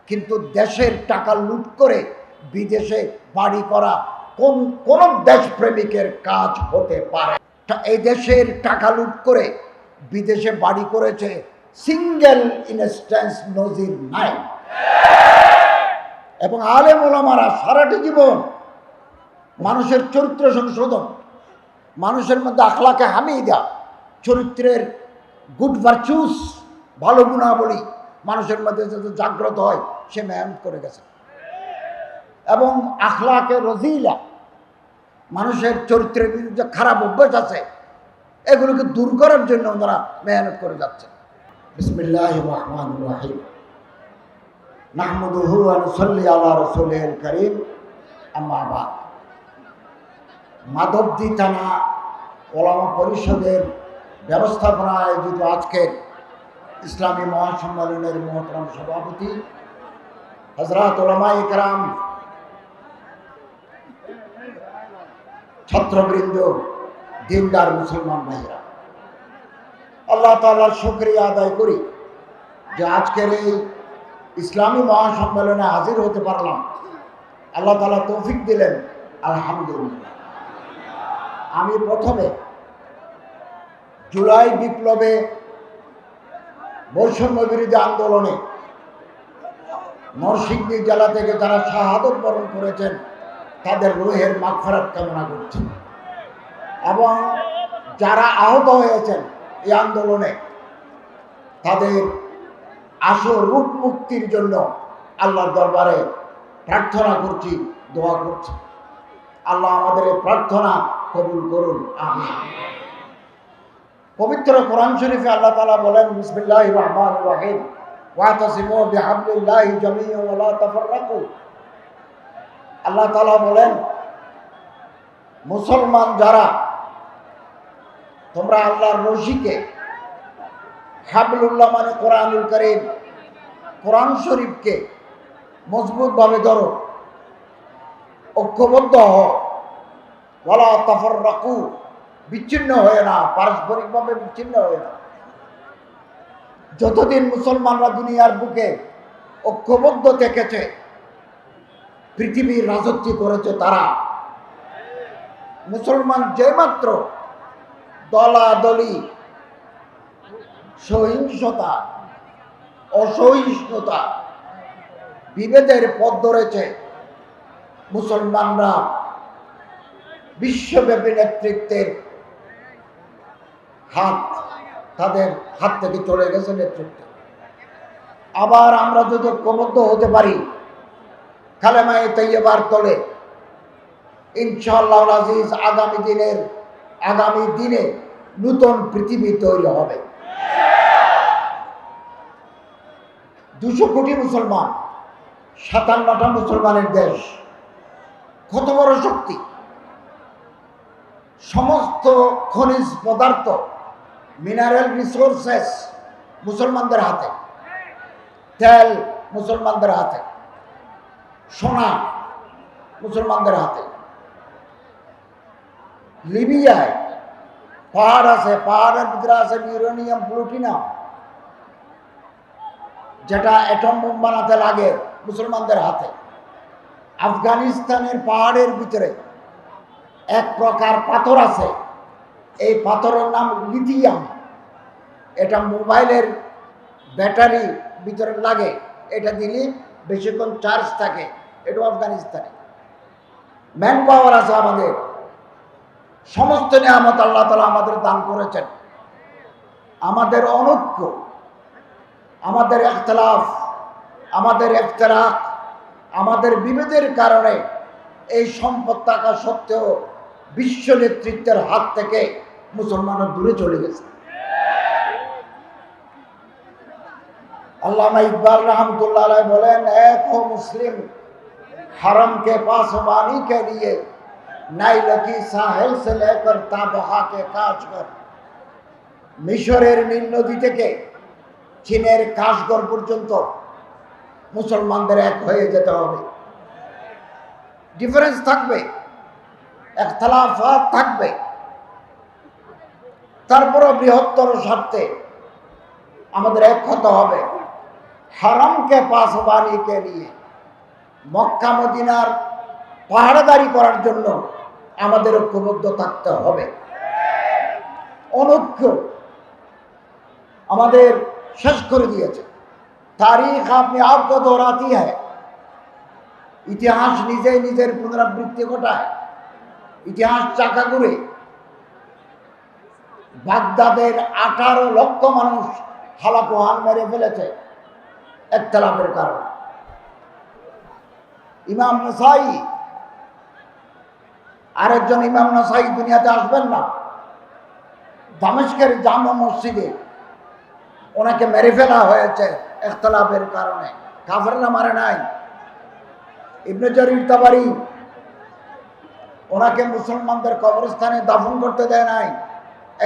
কিন্তু দেশের টাকা লুট করে বিদেশে বাড়ি করা কোন দেশপ্রেমিকের কাজ হতে পারে? এই দেশের টাকা লুট করে বিদেশে বাড়ি করেছে সিঙ্গেল ইনস্ট্যান্স নজির নাই। এবং আলেম ওলামারা সারাটি জীবন মানুষের চরিত্র সংশোধন, মানুষের মধ্যে আখলাকে হামিদা, চরিত্রের গুড ভার্চুস, ভালো গুণাবলী মানুষের মধ্যে যাতে জাগ্রত হয় সে মেহনত করে গেছে। এবং আখলাকে রজিলা, মানুষের চরিত্রের বিরুদ্ধে খারাপ অভ্যাস আছে, এগুলোকে দূর করার জন্য ওনারা মেহনত করে যাচ্ছে। বিসমিল্লাহির রহমানির রহিম। নাহমাদুহু ওয়া নুসাল্লি আলা রাসূলিল কারীম, আম্মা বাদ। মাধবদী থানা ওলামা পরিষদের ব্যবস্থাপনায় আয়োজিত আজকের ইসলামী মহাসম্মেলনের মহতরম সভাপতি হযরত উলামায়ে কেরাম, ছাত্রবৃন্দ, দিনদার মুসলমান ভাইরা, আল্লাহ তাআলার শুকরিয়া আদায় করি যে আজকের এই ইসলামী মহাসম্মেলনে হাজির হতে পারলাম। আল্লাহ তাআলা তৌফিক দিলেন, আলহামদুলিল্লাহ। আমি প্রথমে জুলাই বিপ্লবে, বৈষম্য বিরোধী আন্দোলনে নরসিংদী জেলা থেকে যারা শাহাদত বরণ করেছেন তাদের রুহের মাগফিরাত কামনা করছি, এবং যারা আহত হয়েছেন এই আন্দোলনে তাদের আশু রূপ মুক্তির জন্য আল্লাহর দরবারে প্রার্থনা করছি, দোয়া করছি। আল্লাহ আমাদের এই প্রার্থনা কবুল করুন, আমিন। পবিত্র কোরআন শরীফে আল্লাহ তাআলা বলেন, বিসমিল্লাহির রহমানির রহিম, ওয়াতাসিমু বিহাবলিল্লাহি জামিআন ওয়া লা তাফাররাকু। আল্লাহ তাআলা বলেন, মুসলমান যারা, তোমরা আল্লাহর রশিকে, হাবলুল্লাহ মানে কোরআনুল কারীম, কোরআন শরীফকে মজবুতভাবে ধরো, ঐক্যবদ্ধ হও, ওয়া লা তাফাররাকু, বিচ্ছিন্ন হয়ে না, পারস্পরিকভাবে বিচ্ছিন্ন হয়ে না। যতদিন মুসলমানরা দুনিয়ার বুকে ঐক্যবদ্ধ থেকেছে, পৃথিবীর রাজত্ব করেছে তারা। মুসলমান যেমাত্র দলাদলি, সহিংসতা, অসহিষ্ণুতা, বিভেদের পথ ধরেছে, মুসলমানরা বিশ্বব্যাপী নেতৃত্বের তাদের হাত থেকে চলে গেছে নেতৃত্ব। আবার আমরা যদি ঐক্যবদ্ধ হতে পারি কালেমায়ে তাইয়্যিবার তলে, ইনশাআল্লাহ আজিজ আগামী দিনে নতুন পৃথিবী তৈরি হবে। 200 কোটি মুসলমান, 57টা মুসলমানের দেশ, কত বড় শক্তি! সমস্ত খনিজ পদার্থ, মিনারেল রিসোর্সেস মুসলমানদের হাতে, তেল মুসলমানদের হাতে, সোনা মুসলমানদের হাতে। লিবিয়ায় পাহাড় আছে, পাহাড়ের ভিতরে আছে ইউরেনিয়াম, প্লুটোনিয়াম, যেটা অ্যাটম বোম বানাতে লাগে, মুসলমানদের হাতে। আফগানিস্তানের পাহাড়ের ভিতরে এক প্রকার পাথর আছে, এই পাথরের নাম লিথিয়াম। এটা মোবাইলের ব্যাটারি ভিতরে লাগে, এটা দিলে বেশিক্ষণ চার্জ থাকে। এটা আফগানিস্তানে। ম্যান পাওয়ার আছে আমাদের, সমস্ত নিয়ামত আল্লাহ তাআলা আমাদের দান করেছেন। আমাদের অনৈক্য, আমাদের ইখতিলাফ, আমাদের ইফতিরাক, আমাদের বিভেদের কারণে এই সম্পদ থাকা সত্ত্বেও বিশ্ব নেতৃত্বের হাত থেকে মুসলমানরা দূরে চলে গেছে। আল্লামা ইকবাল रहमतुल्लाह अलैह বলেন, এক হো মুসলিম हरम के पास वानी के लिए नाइल की साहिल से लेकर ताबहा के काशगर। মিশরের নীল নদী থেকে চীনের কাশগর পর্যন্ত মুসলমানদের এক হয়ে যেতে হবে। ডিফারেন্স থাকবে, ইখতিলাফাত থাকবে, তারপরও বৃহত্তর স্বার্থে আমাদের এক হতে হবে। हरम के पासबानी के लिए মক্কা মদিনার পাহারাদারি করার জন্য আমাদের ঐক্যবদ্ধ থাকতে হবে। অনৈক্য আমাদের শেষ করে দিয়েছে। তারিখ আপনি आपको दोहराती है, ইতিহাস নিজেই নিজের পুনরাবৃত্তি ঘটায়। ইতিহাস চাকা ঘুরে। বাগদাদের 18 লক্ষ মানুষ হালাকুহান মেরে ফেলেছে ইখতিলাফের কারণে। ইমাম নাসাই, আরেকজন ইমাম নাসাই দুনিয়াতে আসবেন না, দামেস্কের জামা মসজিদে ওনাকে মেরে ফেলা হয়েছে ইখতিলাফের কারণে। কাফেররা মারে নাই। ইবনে জারির তাবারি ওনাকে মুসলমানদের কবরস্থানে দাফন করতে দেয় নাই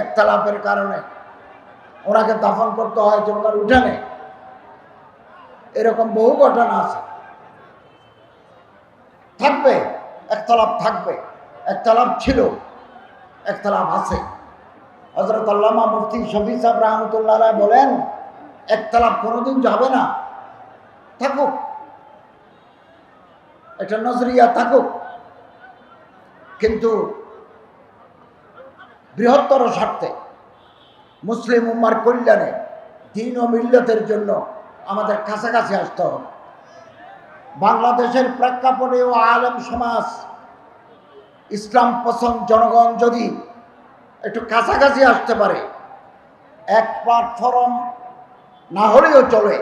ইখতিলাফের কারণে। ওনাকে দাফন করতে হয়েছে ওনার উঠানে। এরকম বহু ঘটনা আছে। থাকবে, ইখতিলাফ থাকবে। ইখতিলাফ ছিল, ইখতিলাফ আছে। হযরত আল্লামা মুফতি শফি সাহেব রাহমাতুল্লাহ আলাইহি বলেন, ইখতিলাফ কোনোদিন যাবে না, থাকুক, এটা নজরিয়া থাকুক, কিন্তু বৃহত্তর স্বার্থে মুসলিম উম্মার কল্যাণে দ্বীন ও মিল্লাতের জন্য আমাদের কাছাকাছি আসতে হবে। বাংলাদেশের প্রেক্ষাপটে ও আলেম সমাজ, ইসলাম পছন্দ জনগণ যদি একটু কাছাকাছি আসতে পারে, এক প্ল্যাটফর্ম না হলেও চলে,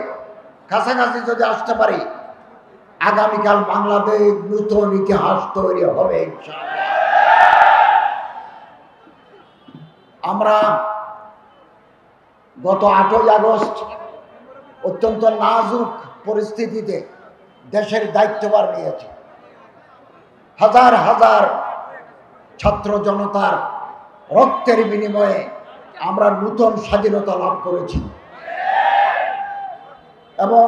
কাছাকাছি যদি আসতে পারি, আগামীকাল বাংলাদেশ নতুন ইতিহাস তৈরি হবে ইনশাআল্লাহ। আমরা গত 8ই আগস্ট অত্যন্ত নাজুক পরিস্থিতিতে দেশের দায়িত্বভার নিয়েছি। হাজার হাজার ছাত্র জনতার রক্তের বিনিময়ে আমরা নতুন স্বাধীনতা লাভ করেছি এবং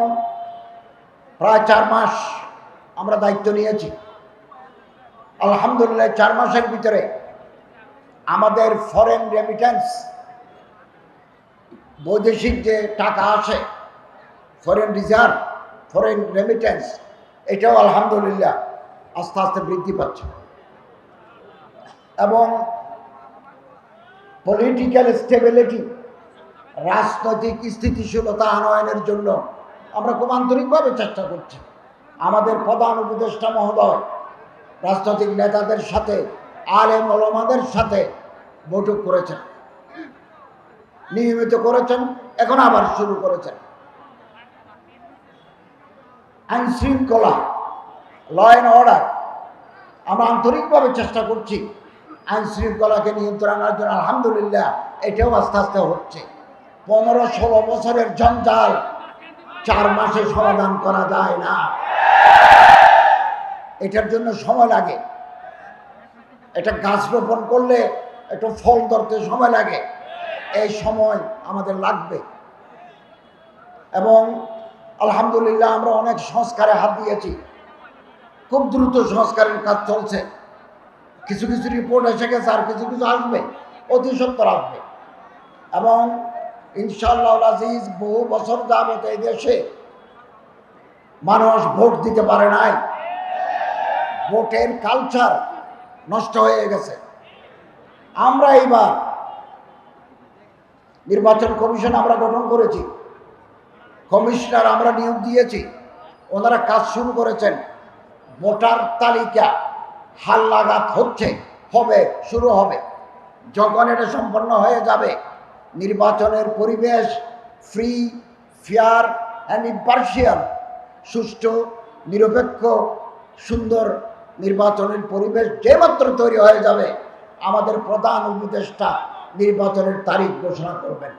প্রায় 4 মাস আমরা দায়িত্ব নিয়েছি। আলহামদুলিল্লাহ 4 মাসের ভিতরে আমাদের ফরেন রেমিটেন্স, বৈদেশিক যে টাকা আসে, ফরেন রিজার্ভ, ফরেন রেমিটেন্স, এটাও আলহামদুলিল্লাহ আস্তে আস্তে বৃদ্ধি পাচ্ছে এবং পলিটিক্যাল স্টেবিলিটি, রাজনৈতিক স্থিতিশীলতা আনয়নের জন্য আমরা খুব আন্তরিকভাবে চেষ্টা করছি। আমাদের প্রধান উপদেষ্টা মহোদয় রাজনৈতিক নেতাদের সাথে, আলেম ওলামাদের সাথে বৈঠক করেছেন, নিয়মিত করেছেন, এখন আবার শুরু করেছেন। আইন শৃঙ্খলা, ল অ্যান্ড অর্ডার, আমরা আন্তরিকভাবে চেষ্টা করছি আইন শৃঙ্খলাকে নিয়ন্ত্রণ আনার জন্য। আলহামদুলিল্লাহ এটাও আস্তে আস্তে হচ্ছে। 15-16 বছরের জঞ্জাল 4 মাসে সমাধান করা যায় না, এটার জন্য সময় লাগে। এটা গাছ রোপণ করলে একটু ফল ধরতে সময় লাগে, এই সময় আমাদের লাগবে। এবং আলহামদুলিল্লাহ আমরা অনেক সংস্কারে হাত দিয়েছি, খুব দ্রুত সংস্কারের কাজ চলছে। কিছু কিছু রিপোর্ট এসে গেছে, আর কিছু কিছু আসবে, অতি সত্বর আসবে। এবং ইনশাআল্লাহ আজিজ, বহু বছর যাবত এই দেশে মানুষ ভোট দিতে পারে নাই, ভোটের কালচার নষ্ট হয়ে গেছে। আমরা এইবার নির্বাচন কমিশন আমরা গঠন করেছি, কমিশনার আমরা নিয়োগ দিয়েছি, ওনারা কাজ শুরু করেছেন। ভোটার তালিকা হালনাগাদ হচ্ছে, হবে, শুরু হবে। যখন এটা সম্পন্ন হয়ে যাবে, নির্বাচনের পরিবেশ ফ্রি, ফেয়ার অ্যান্ড ইম্পার্শিয়াল, সুষ্ঠু, নিরপেক্ষ, সুন্দর নির্বাচনের পরিবেশ যেমাত্র তৈরি হয়ে যাবে, আমাদের প্রধান উপদেষ্টা নির্বাচনের তারিখ ঘোষণা করবেন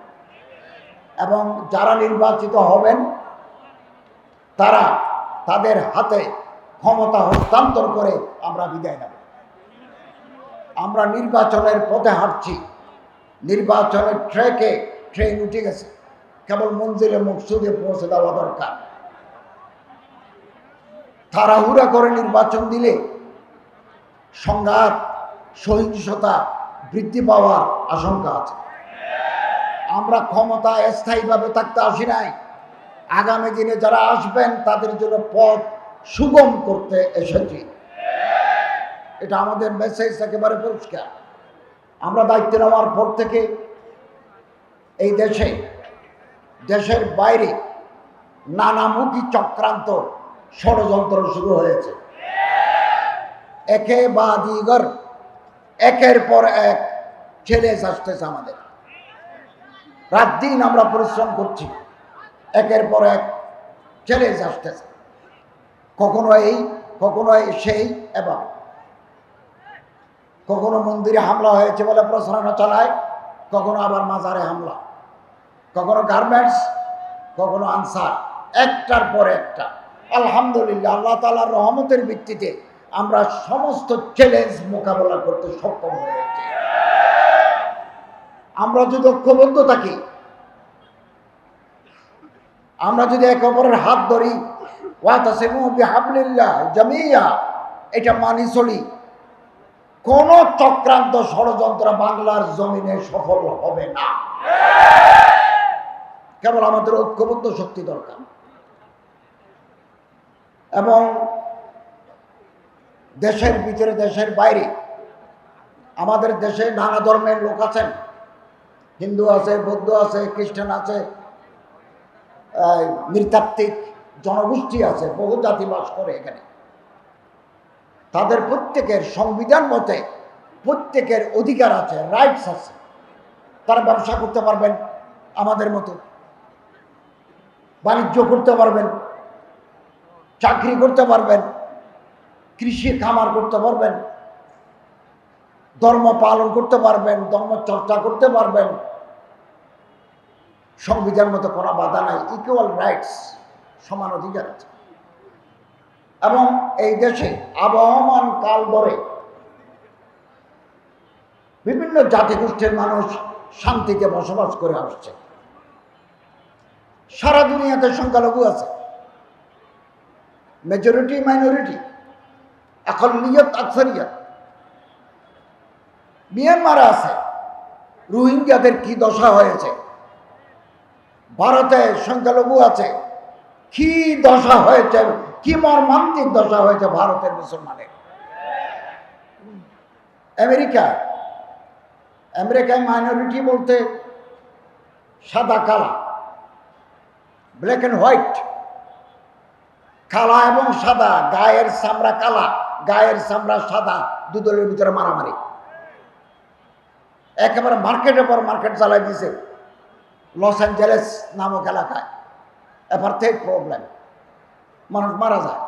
এবং যারা নির্বাচিত হবেন তারা তাদের হাতে ক্ষমতা হস্তান্তর করে আমরা বিদায় নেব। আমরা নির্বাচনের পথে হাঁটছি, নির্বাচনের ট্র্যাকে ট্রেন উঠে গেছে, কেবল মঞ্জিলে মকসুদে পৌঁছে দেওয়া দরকার। তাড়াহুড়া করে নির্বাচন দিলে সংঘাত, সহিংসতা বৃদ্ধি পাওয়ার আশঙ্কা আছে। আমরা ক্ষমতা স্থায়ীভাবে থাকতে আসি নাই, আগামী দিনে যারা আসবেন তাদের জন্য পথ সুগম করতে এসেছি। এটা আমাদের মেসেজ একেবারে পরিষ্কার। আমরা দায়িত্ব নেওয়ার পর থেকে এই দেশের বাইরে নানামুখী চক্রান্ত ষড়যন্ত্র শুরু হয়েছে। একের পর এক চ্যালেঞ্জ আসতেছে আমাদের। রাত দিন আমরা পরিশ্রম করছি, একের পর এক চ্যালেঞ্জ আসতেছে। কখনো এই কখনো সেই, এবং কখনো মন্দিরে হামলা হয়েছে বলে প্রচারণা চালায়, কখনো আবার মাজারে হামলা, কখনো গার্মেন্টস, কখনো আনসার, একটার পর একটা। আলহামদুলিল্লাহ, আল্লাহ তাআলার রহমতের ভিত্তিতে আমরা সমস্ত চ্যালেঞ্জ মোকাবেলা করতে সক্ষম হয়েছি। আমরা যদি ঐক্যবদ্ধ থাকি, আমরা যদি একে অপরের হাত ধরি, ওয়াতাসিমু বিহাবলিল্লাহ জামিয়া, এটা মানি চলি, কোন চক্রান্ত ষড়যন্ত্র বাংলার জমিনে সফল হবে না। কেবল আমাদের ঐক্যবদ্ধ শক্তি দরকার। এবং দেশের ভিতরে দেশের বাইরে আমাদের দেশে নানা ধর্মের লোক আছেন। হিন্দু আছে, বৌদ্ধ আছে, খ্রিস্টান আছে, নৃতাত্ত্বিক জনগোষ্ঠী আছে, বহু জাতি বাস করে এখানে। তাদের প্রত্যেকের সংবিধান মতে প্রত্যেকের অধিকার আছে, রাইটস আছে। তারা ব্যবসা করতে পারবেন আমাদের মতো, বাণিজ্য করতে পারবেন, চাকরি করতে পারবেন, কৃষি খামার করতে পারবেন, ধর্ম পালন করতে পারবেন, ধর্ম চর্চা করতে পারবেন। সংবিধান মতো কোনো বাধা নাই, ইকুয়াল রাইটস, সমান অধিকার আছে। এবং এই দেশে আবহমান কাল ধরে বিভিন্ন জাতিগোষ্ঠীর মানুষ শান্তিতে বসবাস করে আসছে। সারা দুনিয়াতে সংখ্যালঘু আছে, মেজরিটি মাইনরিটি, আকলিয়ত আকসারিয়ত। মিয়ানমারে আছে, রোহিঙ্গাদের কি দশা হয়েছে। ভারতে সংখ্যালঘু আছে, কি দশা হয়েছে, কি মর্মান্তিক দশা হয়েছে ভারতের মুসলমানের। আমেরিকায় মাইনরিটি বলতে সাদা কালা, ব্ল্যাক অ্যান্ড হোয়াইট, কালা এবং সাদা, গায়ের চামড়া কালা, গায়ের চামড়া সাদা, দুদলের ভিতরে মারামারি। একেবারে মার্কেটের পর মার্কেট চালাই দিয়েছে লস অ্যাঞ্জেলেস নামক এলাকায়। অ্যাপার্থাইড প্রবলেম, মানুষ মারা যায়।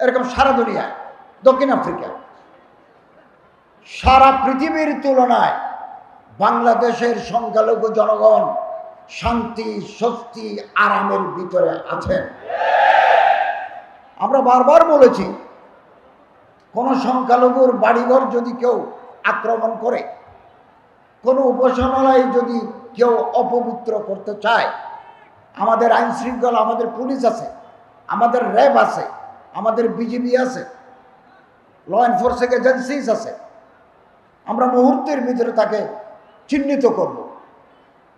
এরকম সারা দুনিয়ায়, দক্ষিণ আফ্রিকা, সারা পৃথিবীর তুলনায় বাংলাদেশের সংখ্যালঘু জনগণ শান্তি, স্বস্তি, আরামের ভিতরে আছেন। আমরা বারবার বলেছি, কোন সংখ্যালঘুর বাড়িঘর যদি কেউ আক্রমণ করে, কোনো উপাসনালয় যদি কেউ অপবিত্র করতে চায়, আমাদের আইন শৃঙ্খলা, আমাদের পুলিশ আছে, আমাদের র্যাব আছে, আমাদের বিজিবি আছে, ল এনফোর্সিং এজেন্সিস আছে। আমরা মুহূর্তের ভিতরে তাকে চিহ্নিত করব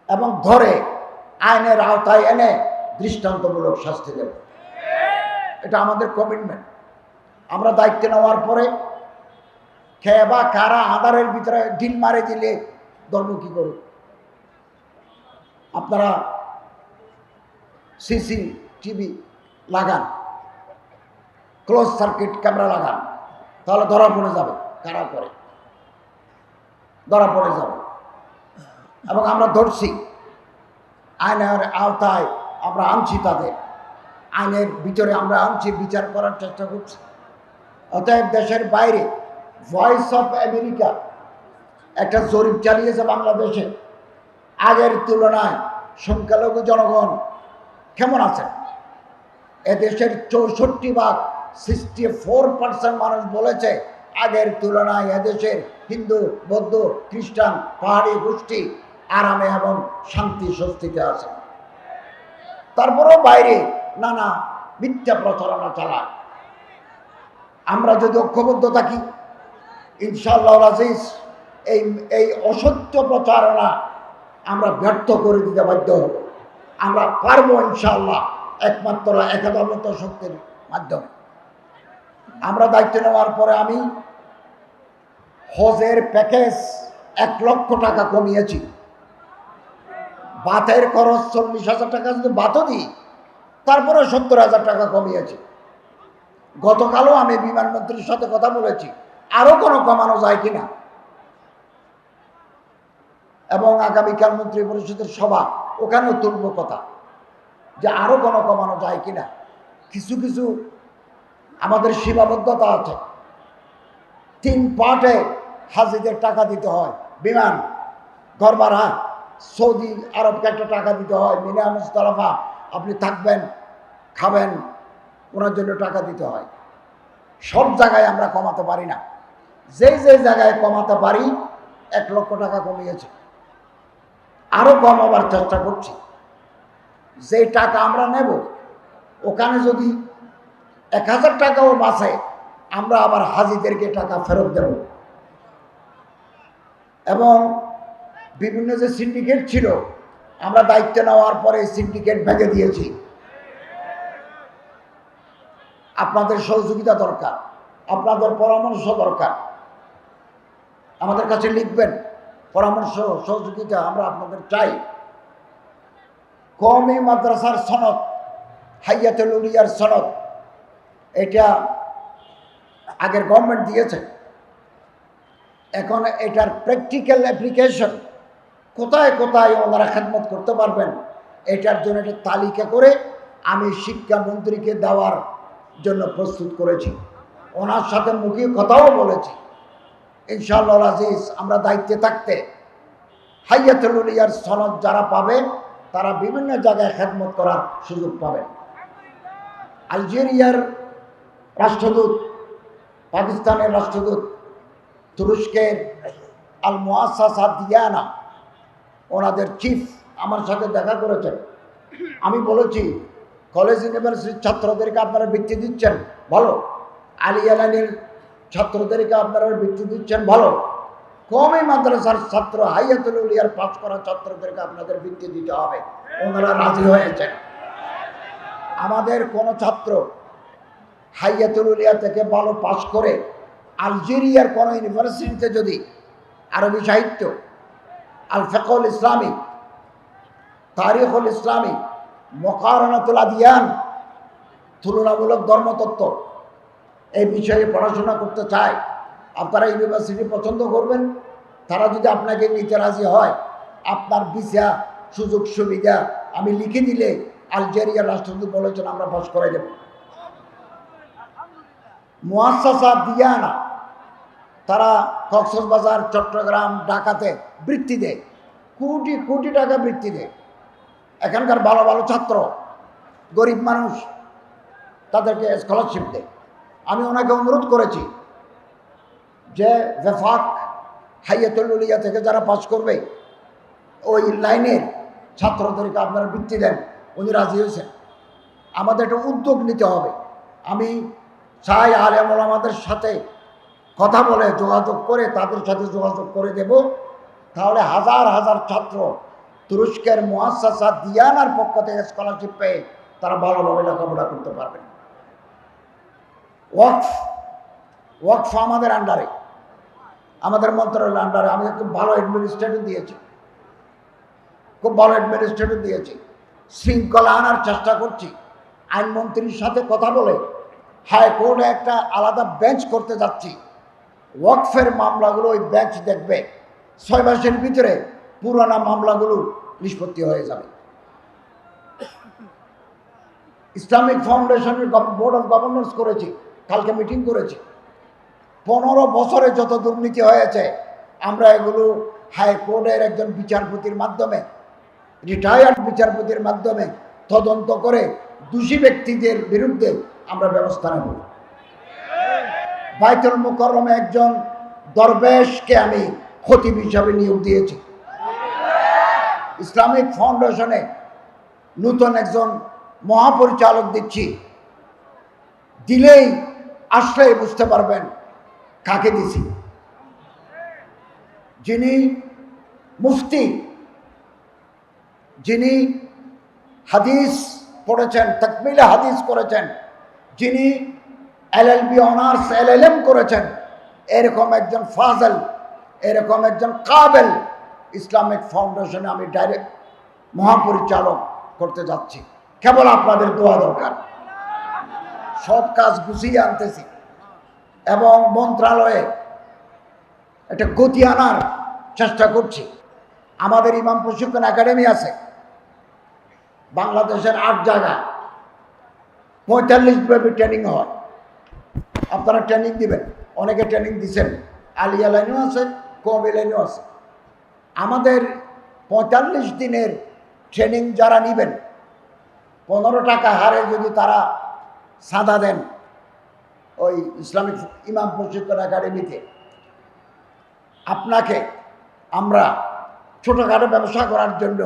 এবং ধরে আইনের আওতায় এনে দৃষ্টান্তমূলক শাস্তি দেব। এটা আমাদের কমিটমেন্ট। আমরা দায়িত্ব নেওয়ার পরে খেয়ে বা কারা আধারের ভিতরে ঢিল মারে দিলে ধর্ম কি করুক। আপনারা সিসিটিভি লাগান, ক্লোজ সার্কিট ক্যামেরা লাগান, তাহলে ধরা পড়ে যাবে কারা করে, ধরা পড়ে যাবে। এবং আমরা ধরছি, আইনের আওতায় আমরা আনছি, তাদের আইনের ভিতরে আমরা আনছি, বিচার করার চেষ্টা করছি। অতএব দেশের বাইরে ভয়েস অফ আমেরিকা একটা জরিপ চালিয়েছে বাংলাদেশে, আগের তুলনায় সংখ্যালঘু জনগণ কেমন আছে। এদেশের 64% 64% মানুষ বলেছে আগের তুলনায় এদেশের হিন্দু, বৌদ্ধ, খ্রিস্টান, পাহাড়ি গোষ্ঠী আরামে এবং শান্তি স্বস্তিতে আছে। তারপরেও বাইরে নানা মিথ্যা প্রচারণা চালায়। আমরা যদি ঐক্যবদ্ধ থাকি, ইনশাআল্লাহ আজিজ, এই অসত্য প্রচারণা আমরা ব্যর্থ করে দিতে বাধ্য হব। আমরা পারবো ইনশাআল্লাহ, একমাত্র একাত্মতা শক্তির মাধ্যমে। আমরা দায়িত্ব নেওয়ার পরে আমি হজের প্যাকেজ 1 লক্ষ টাকা কমিয়েছি। বাতের খরচ 40,000 টাকা যদি বাতও দিই, তারপরে 70,000 টাকা কমিয়েছি। গতকালও আমি বিমানমন্ত্রীর সাথে কথা বলেছি, আরো কোনো কমানো যায় কিনা, এবং আগামীকাল মন্ত্রী পরিষদের সভা, ওখানেও তুলব কথা যে আরো কোনো কমানো যায় কিনা। কিছু কিছু আমাদের সীমাবদ্ধতা আছে। 3 পার্টে হাজিদের টাকা দিতে হয়, বিমান, ঘর ভাড়া, সৌদি আরবকে একটা টাকা দিতে হয়, মিনা মুস্তালাফা আপনি থাকবেন, খাবেন, ওনার জন্য টাকা দিতে হয়। সব জায়গায় আমরা কমাতে পারি না, যে জায়গায় কমাতে পারি 1 লক্ষ টাকা কমিয়েছে, আরো কমাবার চেষ্টা করছি। যে টাকা আমরা নেব ওখানে যদি 1000 টাকাও বাঁচে, আমরা আবার হাজিদেরকে টাকা ফেরত দেব। এবং বিভিন্ন যে সিন্ডিকেট ছিল, আমরা দায়িত্ব নেওয়ার পরে সিন্ডিকেট ভেঙে দিয়েছি। আপনাদের সহযোগিতা দরকার, আপনাদের পরামর্শ দরকার। আমাদের কাছে লিখবেন, পরামর্শ সহযোগিতা আমরা আপনাদের চাই। কওমি মাদ্রাসার সনদ, হাইয়াতুল উলিয়ার সনদ, এটা আগের গভর্নমেন্ট দিয়েছে। এখন এটার প্র্যাকটিক্যাল অ্যাপ্লিকেশন কোথায় কোথায় ওনারা খেদমত করতে পারবেন, এটার জন্য একটা তালিকা করে আমি শিক্ষামন্ত্রীকে দেওয়ার জন্য প্রস্তুত করেছি। ওনার সাথে মুখে কথাও বলেছি। ইনশাআল্লাহ আজিজ, আমরা দায়িত্বে থাকতে হাইয়াতুল উলিয়ার সনদ যারা পাবে তারা বিভিন্ন জায়গায় খেদমত করার সুযোগ পাবেন। আলজেরিয়ার রাষ্ট্রদূত, পাকিস্তানের রাষ্ট্রদূত, তুরস্কের আল মুআসসাসা দিয়ানা, ওনাদের চিফ আমার সাথে দেখা করেছেন। আমি বলেছি, কলেজ ইউনিভার্সিটির ছাত্রদেরকে আপনারা বৃত্তি দিচ্ছেন, ভালো। আলী আলানির ছাত্রদেরকে আপনারা বৃত্তি দিচ্ছেন, ভালো। কওমি মাদ্রাসার ছাত্র, হাইয়াতুল উলিয়ার পাস করা ছাত্রদেরকে আপনাদের বৃত্তি দিতে হবে। ওনারা রাজি হয়েছেন। আমাদের কোন ছাত্র হাইয়াতুল উলিয়া থেকে ভালো পাস করে আলজেরিয়ার কোন ইউনিভার্সিটিতে যদি আরবি সাহিত্য, আল ফিকহুল ইসলামী, তারিখুল ইসলামী, মুকারানাতুল আদিয়ান, তুলনামূলক ধর্মতত্ত্ব, এই বিষয়ে পড়াশোনা করতে চায়, আপনারা ইউনিভার্সিটি পছন্দ করবেন। তারা যদি আপনাকে নিতে রাজি হয়, আপনার ভিসা সুযোগ সুবিধা আমি লিখে দিলে আলজেরিয়ার রাষ্ট্রদূত বলেছেন আমরা পাস করে দেব। মুআসসাসা দিয়ানা, তারা কক্সবাজার, চট্টগ্রাম, ঢাকাতে বৃত্তি দেয়, কোটি কোটি টাকা বৃত্তি দেয়। এখানকার ভালো ভালো ছাত্র, গরিব মানুষ, তাদেরকে স্কলারশিপ দেয়। আমি ওনাকে অনুরোধ করেছি যে ওয়েফাক, হাইয়াতুল উলিয়া থেকে যারা পাস করবে ওই লাইনের ছাত্রদেরকে আপনারা বৃত্তি দেন। উনি রাজি হয়েছেন। আমাদের একটা উদ্যোগ নিতে হবে। আমি চাই আলেম ওলামাদের সাথে কথা বলে, যোগাযোগ করে, তাদের সাথে যোগাযোগ করে দেব। তাহলে হাজার হাজার ছাত্র তুরস্কের মুআসসাসা দিয়ানার পক্ষ থেকে স্কলারশিপ পেয়ে তারা ভালোভাবে লেখাপড়া করতে পারবেন। ওয়াকফ আমাদের আন্ডারে, আমাদের মন্ত্রণালয়ের আন্ডারে। আমি একটু ভালো অ্যাডমিনিস্ট্রেটর দিয়েছি, খুব ভালো অ্যাডমিনিস্ট্রেটর দিয়েছি। শৃঙ্খলা আনার চেষ্টা করছি। আইনমন্ত্রীর সাথে কথা বলে হাইকোর্টে একটা আলাদা বেঞ্চ করতে যাচ্ছি। ওয়াকফের মামলাগুলো ওই বেঞ্চ দেখবে, 6 মাসের ভিতরে পুরানা মামলাগুলো নিষ্পত্তি হয়ে যাবে। ইসলামিক ফাউন্ডেশনের বোর্ড অফ গভর্নর্স করেছি, কালকে মিটিং করেছি। 15 বছরে যত দুর্নীতি হয়েছে আমরা এগুলো হাইকোর্টের একজন বিচারপতির মাধ্যমে, রিটায়ার্ড বিচারপতির মাধ্যমে তদন্ত করে দোষী ব্যক্তিদের বিরুদ্ধে আমরা ব্যবস্থা নেব। বাইতুল মুকাররমে একজন দরবেশকে আমি খতিব হিসাবে নিয়োগ দিয়েছি। ইসলামিক ফাউন্ডেশনে নতুন একজন মহাপরিচালক দিচ্ছি। দিলেই আসলেই বুঝতে পারবেন কাকে দিছি। যিনি মুফতি, যিনি হাদিস পড়েছেন, তাকমিলে হাদিস করেছেন, যিনি LLB অনার্স LLM করেছেন, এরকম একজন ফাজল, এরকম একজন কাবেল ইসলামিক ফাউন্ডেশনে আমি ডাইরেক্ট মহাপরিচালক করতে যাচ্ছি। কেবল আপনাদের দোয়া দরকার। সব কাজ গুছিয়ে আনতেছি এবং মন্ত্রণালয়ে একটা গতি আনার চেষ্টা করছি। আমাদের ইমাম প্রশিক্ষণ একাডেমি আছে বাংলাদেশের 8 জায়গায়, 45 ব্যাপী ট্রেনিং হয়। আপনারা ট্রেনিং দিবেন, অনেকে ট্রেনিং দিচ্ছেন, আলিয়া লাইনেও আছে, কবি লাইনেও আছে। আমাদের 45 দিনের ট্রেনিং যারা নেবেন, 15 টাকা হারে যদি তারা চাঁদা দেন ওই ইসলামিক ইমাম প্রশিক্ষণ একাডেমিতে, আপনাকে আমরা ছোটোখাটো ব্যবসা করার জন্য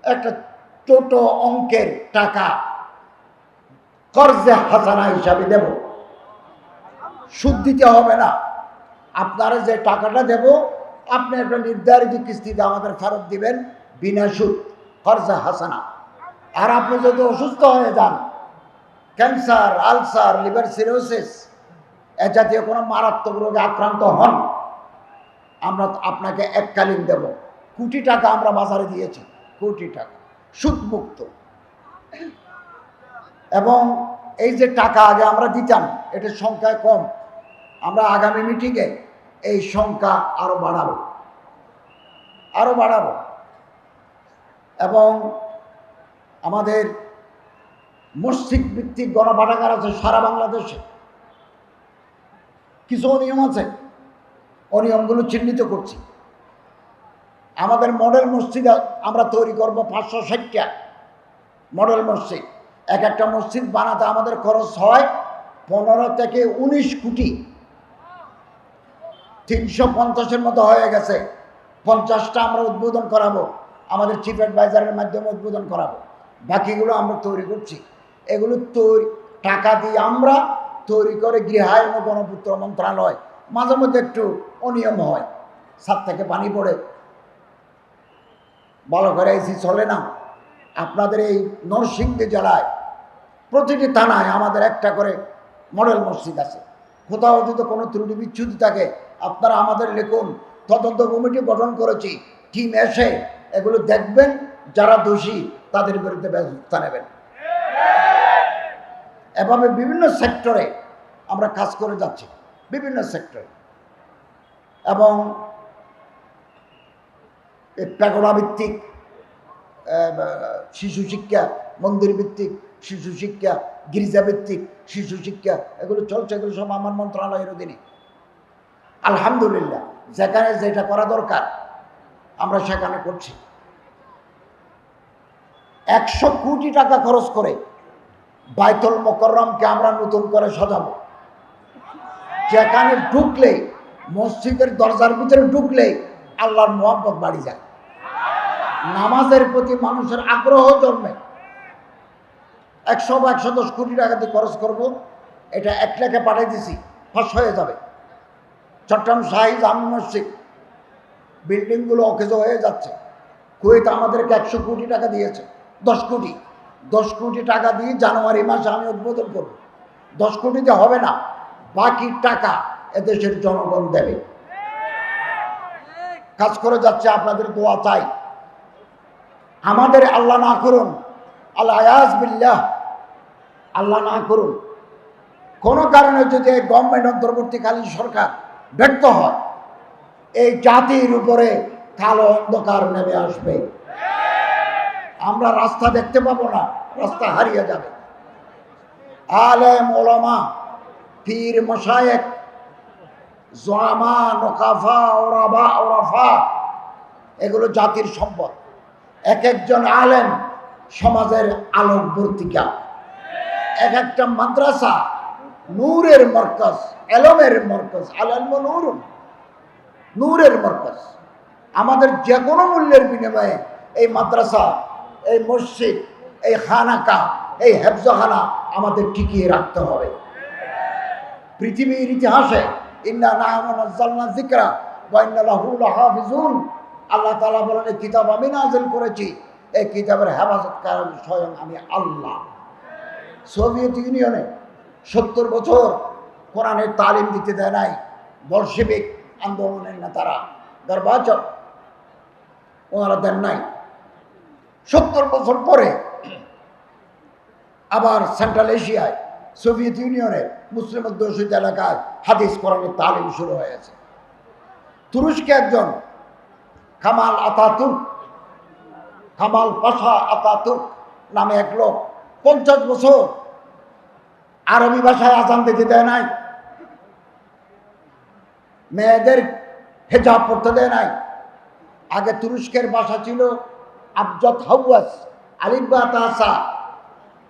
একটা ছোট অঙ্কের টাকা কর্জে হাসানা হিসাবে দেব। সুদ দিতে হবে না। আপনারা যে টাকাটা দেব, আপনি একটা নির্ধারিত কিস্তিতে আমাদের ফেরত দিবেন বিনা সুদ, কর্জে হাসানা। আর আপনি যদি অসুস্থ হয়ে যান, ক্যান্সার, আলসার, লিভার সিরোসিস এ জাতীয় কোনো মারাত্মক রোগে আক্রান্ত হন, আমরা আপনাকে এককালীন দেব। কোটি টাকা আমরা বাজারে দিয়েছি, কোটি টাকা সুদমুক্ত। এবং এই যে টাকা আগে আমরা দিতাম, এটার সংখ্যায় কম। আমরা আগামী মিটিংয়ে এই সংখ্যা আরো বাড়াবো। এবং আমাদের মসজিদ ভিত্তিক গণপাঠাগার আছে সারা বাংলাদেশে। কিছু অনিয়ম আছে, অনিয়মগুলো চিহ্নিত করছি। আমাদের মডেল মসজিদ আমরা তৈরি করব 560টা মডেল মসজিদ। এক একটা মসজিদ বানাতে আমাদের খরচ হয় 15 থেকে 19 কোটি। 350-এর মতো হয়ে গেছে। 50টা আমরা উদ্বোধন করাবো, আমাদের চিফ অ্যাডভাইজারের মাধ্যমে উদ্বোধন করাবো। বাকিগুলো আমরা তৈরি করছি। এগুলো টাকা দিয়ে আমরা তৈরি করে গৃহায়ন ও গণপূর্ত মন্ত্রণালয়। মাঝে মধ্যে একটু অনিয়ম হয়, ছাদ থেকে পানি পড়ে, ভালো করে এসি চলে না। আপনাদের এই নরসিংদী জেলায় প্রতিটি থানায় আমাদের একটা করে মডেল মসজিদ আছে। কোথাও যদি কোনো ত্রুটি বিচ্ছুতি থাকে, আপনারা আমাদের লিখুন। তদন্ত কমিটি গঠন করেছি, টিম এসে এগুলো দেখবেন, যারা দোষী তাদের বিরুদ্ধে ব্যবস্থা নেবেন। এভাবে বিভিন্ন সেক্টরে আমরা কাজ করে যাচ্ছি, বিভিন্ন সেক্টরে। এবং এই প্যাগোডা ভিত্তিক শিশু শিক্ষা, মন্দির ভিত্তিক শিশু শিক্ষা, গির্জা ভিত্তিক শিশু শিক্ষা, এগুলো চলছে। এগুলো সব আমার মন্ত্রণালয়ের অধীনে। আলহামদুলিল্লাহ, যেখানে যেটা করা দরকার আমরা সেখানে করছি। 100 কোটি টাকা খরচ করে বাইতুল মোকাররমকে আমরা নতুন করে সাজাবো। যেখানে ঢুকলে, মসজিদের দরজার ভিতরে ঢুকলে আল্লাহর মোহাব্বত বাড়ি যায়, নামাজের প্রতি মানুষের আগ্রহ জন্মে। 100 বা 110 কোটি টাকা দিয়ে খরচ করব। এটা 1 লাখে পাঠিয়ে দিছি, ফাঁস হয়ে যাবে। চট্টগ্রাম শাহী জামে মসজিদ বিল্ডিংগুলো অকেজো হয়ে যাচ্ছে। কুয়েত আমাদেরকে 100 কোটি টাকা দিয়েছে, 10 কোটি টাকা দিয়ে জানুয়ারি মাসে আমি উদ্বোধন করব। 10 কোটিতে হবে না, বাকি টাকা এদেশের জনগণ দেবে। কাজ করে যাচ্ছে, আপনাদের দোয়া চাই। আমাদের আল্লাহ না করুন, আল্লাহ আয়াজ বিল্লাহ, আল্লাহ না করুন, কোনো কারণে যদি এই গভর্নমেন্ট অন্তর্বর্তীকালীন সরকার ব্যর্থ হয়, এই জাতির উপরে কালো অন্ধকার নেমে আসবে। আমরা রাস্তা দেখতে পাবো না, রাস্তা হারিয়ে যাবে। আলেম ওলামা, পীর মশায়েখ, জোয়ামা, নকাফা, ওরাফা, এগুলো জাতির সম্পদ। এক একজন আলেম সমাজের আলোকবর্তিকা। এক একটা মাদ্রাসা নূরের মরকজ, এলমের মরকজ। আলেম নূরুন, নূরের মরকজ। আমাদের যে কোনো মূল্যের বিনিময়ে এই মাদ্রাসা, এই মসজিদ, এই খানাকা, এই হেফজখানা আমাদের টিকিয়ে রাখতে হবে। পৃথিবীর ইতিহাসে ইন্না নাহনু নাযালনা যিকরা ওয়া ইন্না লাহু লাহাফিজুন, আল্লাহ তাআলা বলেন, কিতাব আমি নাযিল করেছি, এই কিতাবের হেফাজতকারী স্বয়ং আমি আল্লাহ। সোভিয়েত ইউনিয়নে 70 বছর কোরআনের তালিম দিতে দেয় নাই বলশেবিক আন্দোলনের নেতারা, গর্বাচক, ওনারা দেন নাই। 70 বছর পরে আবার সেন্ট্রাল এশিয়ায় সোভিয়েত ইউনিয়নে মুসলিম অধ্যুষিত এলাকায় হাদিস কোরআনের তালিম শুরু হয়েছে। তুরস্কে একজন কামাল পাশা আতাতুর্ক নামে এক লোক 50 বছর আরবি ভাষায় আজান দিতে দেয় নাই, মেয়েদের হেজাব পড়তে দেয় নাই। আগে তুরস্কের ভাষা ছিল আবজদ হাওয়াস আলিফ বা তাসা,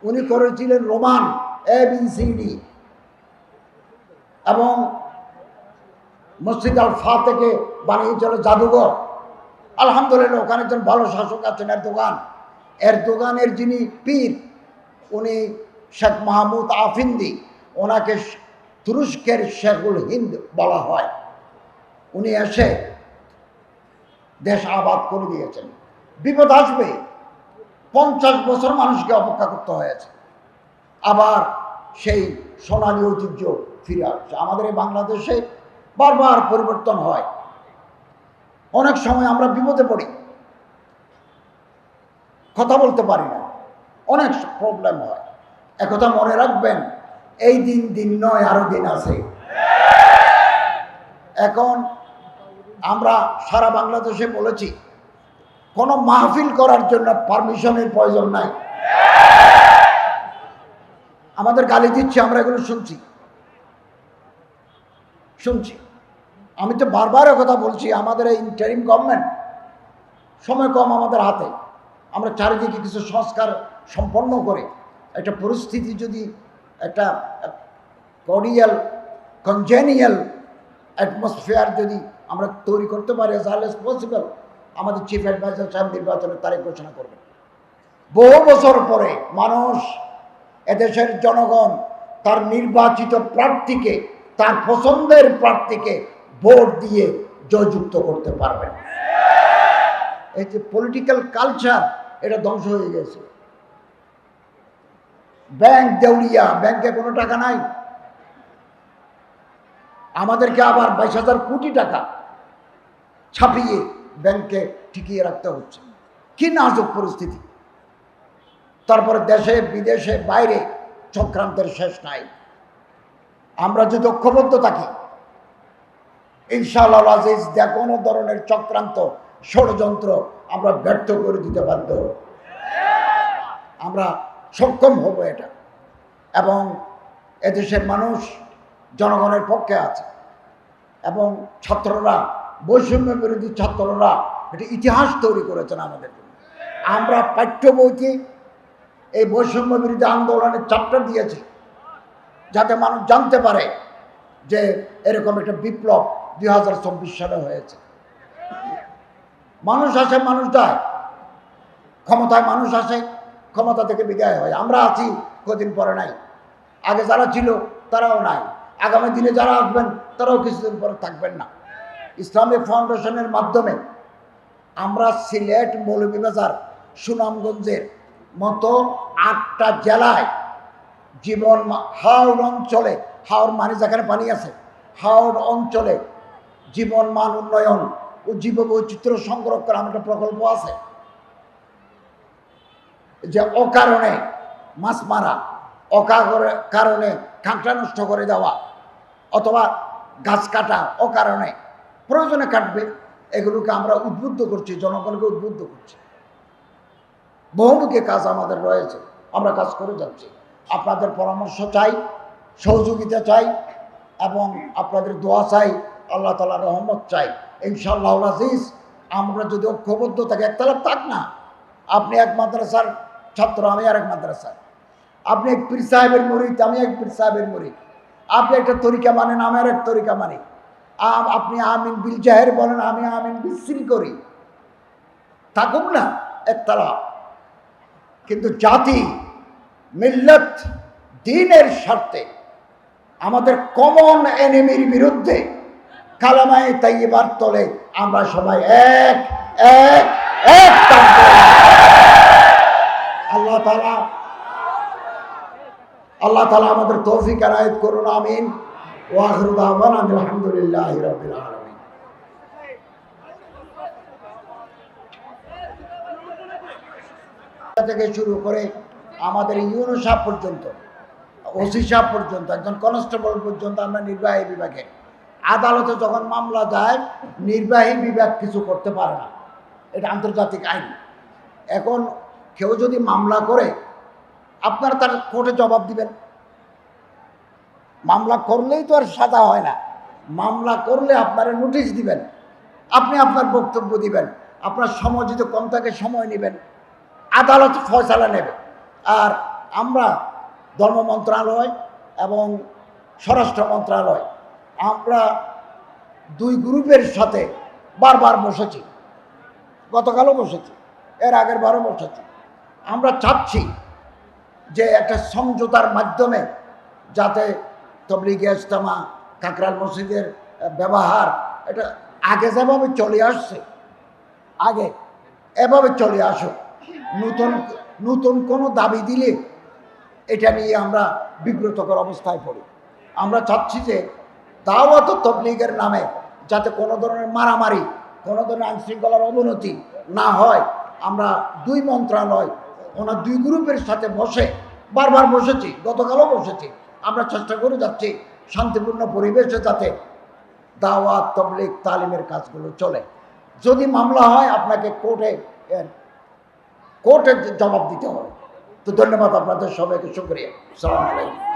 উনি করেছিলেন রোমান ABCD, এবং মসজিদ আল ফাতেকে বানিয়েছিল জাদুঘর। আলহামদুলিল্লাহ, ওখানে একজন ভালো শাসক আছেন এরদোগানের যিনি পীর, উনি শেখ মাহমুদ আফিন্দি, ওনাকে তুরস্কের শেখুল হিন্দ বলা হয়। উনি এসে দেশ আবাদ করে দিয়েছেন। বিপদ আসবে, 50 বছর মানুষকে অপেক্ষা করতে হয়েছে, আবার সেই সোনালী ঐতিহ্য ফিরে আসছে। আমাদের এই বাংলাদেশে বারবার পরিবর্তন হয়, অনেক সময় আমরা বিপদে পড়ি, কথা বলতে পারি না, অনেক প্রবলেম হয়। একথা মনে রাখবেন, এই দিন নয়, আরো দিন আছে। এখন আমরা সারা বাংলাদেশে বলেছি, কোনো মাহফিল করার জন্য পারমিশনের প্রয়োজন নাই। আমাদের গালি দিচ্ছে, আমরা এগুলো শুনছি। আমি তো বারবার কথা বলছি, আমাদের এই ইন্টারিম গভর্নমেন্ট, সময় কম আমাদের হাতে, আমরা চারিদিকে কিছু সংস্কার সম্পন্ন করে একটা পরিস্থিতি যদি একটা কর্ডিয়াল কনজেনিয়াল অ্যাটমসফিয়ার যদি আমরা তৈরি করতে পারি as early as possible, আমাদের চিফ অ্যাডভাইজার সাহেব নির্বাচনের তারিখ ঘোষণা করবেন। বহু বছর পরে মানুষ, এদেশের জনগণ তার নির্বাচিত প্রার্থীকে, তার পছন্দের প্রার্থীকে ভোট দিয়ে জয়যুক্ত করতে পারবেন। এই যে পলিটিক্যাল কালচার, এটা ধ্বংস হয়ে গেছে। ব্যাংক দেউলিয়া, ব্যাংকে কোনো টাকা নাই, আমাদেরকে আবার 22,000 কোটি টাকা ছাপিয়ে ব্যাংকে টিকিয়ে রাখতে হচ্ছে। কি নাজুক পরিস্থিতি। তারপরে দেশে বিদেশে বাইরে চক্রান্তের শেষ নাই। আমরা যদি ঐক্যবদ্ধ থাকি, ইনশাআল্লাহ আজিজ, যে কোনো ধরনের চক্রান্ত ষড়যন্ত্র আমরা ব্যর্থ করে দিতে বাধ্য, আমরা সক্ষম হব এটা। এবং এদেশের মানুষ জনগণের পক্ষে আছে, এবং ছাত্ররা, বৈষম্য বিরোধী ছাত্ররা একটা ইতিহাস তৈরি করেছেন আমাদের জন্য। আমরা পাঠ্য বইতে এই বৈষম্য বিরোধী আন্দোলনের চ্যাপ্টার দিয়েছি, যাতে মানুষ জানতে পারে যে এরকম একটা বিপ্লব 2024 সালে হয়েছে। মানুষ আসে, মানুষ যায়, ক্ষমতায় মানুষ আসে, ক্ষমতা থেকে বিদায় হয়। আমরা আছি, কদিন পরে নাই। আগে যারা ছিল তারাও নাই, আগামী দিনে যারা আসবেন তারাও কিছুদিন পরে থাকবেন না। ইসলামিক ফাউন্ডেশনের মাধ্যমে আমরা সিলেট, মৌলভীবাজার, সুনামগঞ্জের মতো 8টা জেলায় জীবন, হাওড় অঞ্চলে, হাওড় মানে যেখানে পানি আছে, হাওড় অঞ্চলে জীবন মান উন্নয়ন ও জীববৈচিত্র্য সংরক্ষণ আমার একটা প্রকল্প আছে। যে অকারণে মাছ মারা, কারণে কাঁকড়া নষ্ট করে দেওয়া, অথবা গাছ কাটা অকারণে, প্রয়োজনে কাটবে, এগুলোকে আমরা উদ্বুদ্ধ করছি, জনগণকে উদ্বুদ্ধ করছি। বহুমুখী কাজ আমাদের রয়েছে, আমরা কাজ করে যাচ্ছি। আপনাদের পরামর্শ চাই, সহযোগিতা চাই, এবং আপনাদের দোয়া চাই, আল্লাহ তাআলার রহমত চাই। ইনশাআল্লাহ আজিজ, আমরা যদি ঐক্যবদ্ধ থাকি, একতলাপ থাক না, আপনি এক মাদ্রাসার ছাত্র, আমি আরেক মাদ্রাসার, আপনি এক পীর সাহেবের মুরিদ, আমি এক পীর সাহেবের মুরিদ, আপনি একটা তরিকা মানেন, আমি আর এক তরিকা মানি, আপনি আমিন বিল জাহের বলেন, আমি আমিন বিল সির করি, থাকুক না একতলাপ। কিন্তু জাতি, মিল্লত, দ্বীনের স্বার্থে আমাদের কমন এনিমির বিরুদ্ধে কালামায়ে তাইয়্যিবার তলে আমরা সবাই এক আল্লাহ তাআলা আমাদের তৌফিক এনায়েত করুন, আমিন। ওয়া আখিরু দাওয়ানা আলহামদুলিল্লাহি রাব্বিল আলামিন। থেকে শুরু করে আমাদের ইউনো সাহেব পর্যন্ত, ওসি সাহেব পর্যন্ত, একজন কনস্টেবল পর্যন্ত, আমরা নির্বাহী বিভাগে আদালতে যখন মামলা যায় নির্বাহী বিভাগ কিছু করতে পারে না, এটা আন্তর্জাতিক আইন। এখন কেউ যদি মামলা করে আপনারা তার কোর্টে জবাব দিবেন। মামলা করলেই তো আর সাজা হয় না, মামলা করলে আপনারা নোটিশ দিবেন, আপনি আপনার বক্তব্য দিবেন, আপনার সময় যদি কম থাকে সময় নেবেন, আদালত ফয়সালা নেবে। আর আমরা ধর্ম মন্ত্রণালয় এবং স্বরাষ্ট্র মন্ত্রণালয় আমরা দুই গ্রুপের সাথে বারবার বসেছি, গতকালও বসেছি, এর আগের বারও বসেছি। আমরা চাচ্ছি যে একটা সমঝোতার মাধ্যমে যাতে তবলিগে ইজতেমা, কাকরাইল মসজিদের ব্যবহার এটা আগে যেভাবে চলে আসছে, আগে এভাবে চলে আসুক। নতুন কোনো দাবি দিলে এটা নিয়ে আমরা বিব্রতকর অবস্থায় পড়ি। আমরা চাচ্ছি যে দাওয়াত ও তবলিগের নামে যাতে কোনো ধরনের মারামারি, কোনো ধরনের আইনশৃঙ্খলার অবনতি না হয়। আমরা দুই মন্ত্রণালয় ওনার দুই গ্রুপের সাথে বসে বারবার বসেছি, গতকালও বসেছি। আমরা চেষ্টা করে যাচ্ছি শান্তিপূর্ণ পরিবেশে যাতে দাওয়াত তবলিগ তালিমের কাজগুলো চলে। যদি মামলা হয় আপনাকে কোর্টে জবাব দিতে হবে। তো ধন্যবাদ আপনাদের সবাইকে, শুকরিয়া। আসসালামু আলাইকুম।